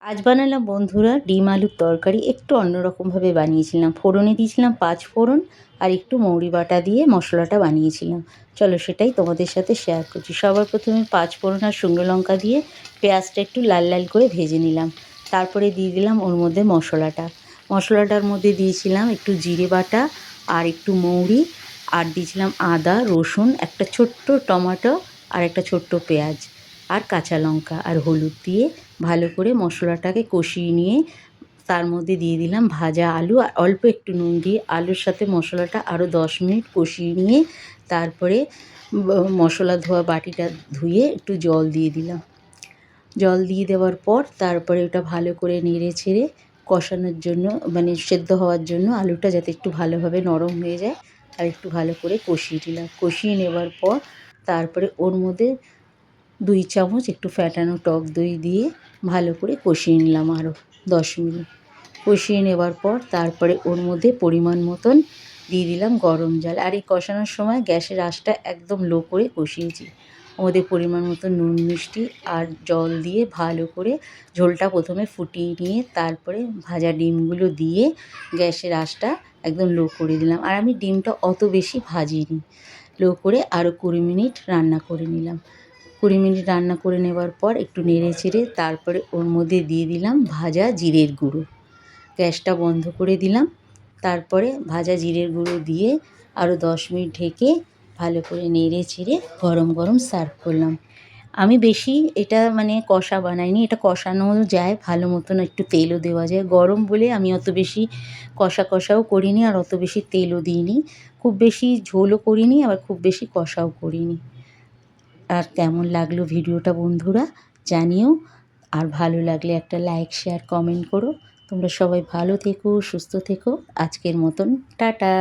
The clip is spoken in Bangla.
আজ বানালাম বন্ধুরা ডিম আলুর তরকারি। একটু অন্যরকমভাবে বানিয়েছিলাম। ফোড়নে দিয়েছিলাম 5 ফোড়ন আর একটু মৌরি বাটা দিয়ে মশলাটা বানিয়েছিলাম। চলো সেটাই তোমাদের সাথে শেয়ার করছি। সবার প্রথমে 5 ফোড়ন আর শুকনো লঙ্কা দিয়ে পেঁয়াজটা একটু লাল লাল করে ভেজে নিলাম। তারপরে দিয়ে দিলাম ওর মধ্যে মশলাটার মধ্যে দিয়েছিলাম একটু জিরে বাটা আর একটু মৌরি, আর দিয়েছিলাম আদা রসুন, একটা ছোট্ট টমেটো আর একটা ছোট্ট পেঁয়াজ আর কাঁচা লঙ্কা আর হলুদ দিয়ে ভালো করে মশলাটাকে কষিয়ে নিয়ে তার মধ্যে দিয়ে দিলাম ভাজা আলু আর অল্প একটু নুন দিয়ে আলুর সাথে মশলাটা আরও 10 মিনিট কষিয়ে নিয়ে তারপরে মশলা ধোয়া বাটিটা ধুয়ে একটু জল দিয়ে দিলাম। জল দিয়ে দেওয়ার পর তারপরে ওটা ভালো করে নেড়ে ছেড়ে কষানোর জন্য, মানে সেদ্ধ হওয়ার জন্য আলুটা যাতে একটু ভালোভাবে নরম হয়ে যায় আর একটু ভালো করে কষিয়ে দিলাম। কষিয়ে নেবার পর তারপরে ওর মধ্যে 2 চামচ একটু ফ্যাটানো টক দই দিয়ে ভালো করে কষিয়ে নিলাম আরও 10 মিনিট। কষিয়ে নেবার পর তারপরে ওর মধ্যে পরিমাণ মতন দিয়ে দিলাম গরম জল। আর এই কষানোর সময় গ্যাসের আঁচটা একদম লো করে কষিয়েছি। ওদের পরিমাণ মতো নুন মিষ্টি আর জল দিয়ে ভালো করে ঝোলটা প্রথমে ফুটিয়ে নিয়ে তারপরে ভাজা ডিমগুলো দিয়ে গ্যাসের আঁচটা একদম লো করে দিলাম। আর আমি ডিমটা অত বেশি ভাজিনি, লো করে আরও 20 মিনিট রান্না করে নিলাম। 20 মিনিট রান্না করে নেবার পর একটু নেড়ে চেড়ে তারপরে ওর মধ্যে দিয়ে দিলাম ভাজা জিরের গুঁড়ো। গ্যাসটা বন্ধ করে দিলাম। তারপরে ভাজা জিরের গুঁড়ো দিয়ে আরও 10 মিনিট ঢেকে ভালো করে নেড়ে চেড়ে গরম গরম সার্ভ করলাম। আমি বেশি এটা মানে কষা বানাইনি, এটা কষানো যায় ভালো মতন, একটু তেলও দেওয়া যায়। গরম বলে আমি অত বেশি কষাও করিনি আর অত বেশি তেলও দিইনি। খুব বেশি ঝোলও করিনি আবার খুব বেশি কষাও করিনি। আর কেমন লাগলো ভিডিওটা বন্ধুরা জানিও। আর ভালো লাগলে একটা লাইক শেয়ার কমেন্ট করো। তোমরা সবাই ভালো থেকো, সুস্থ থেকো। আজকের মতন টাটা।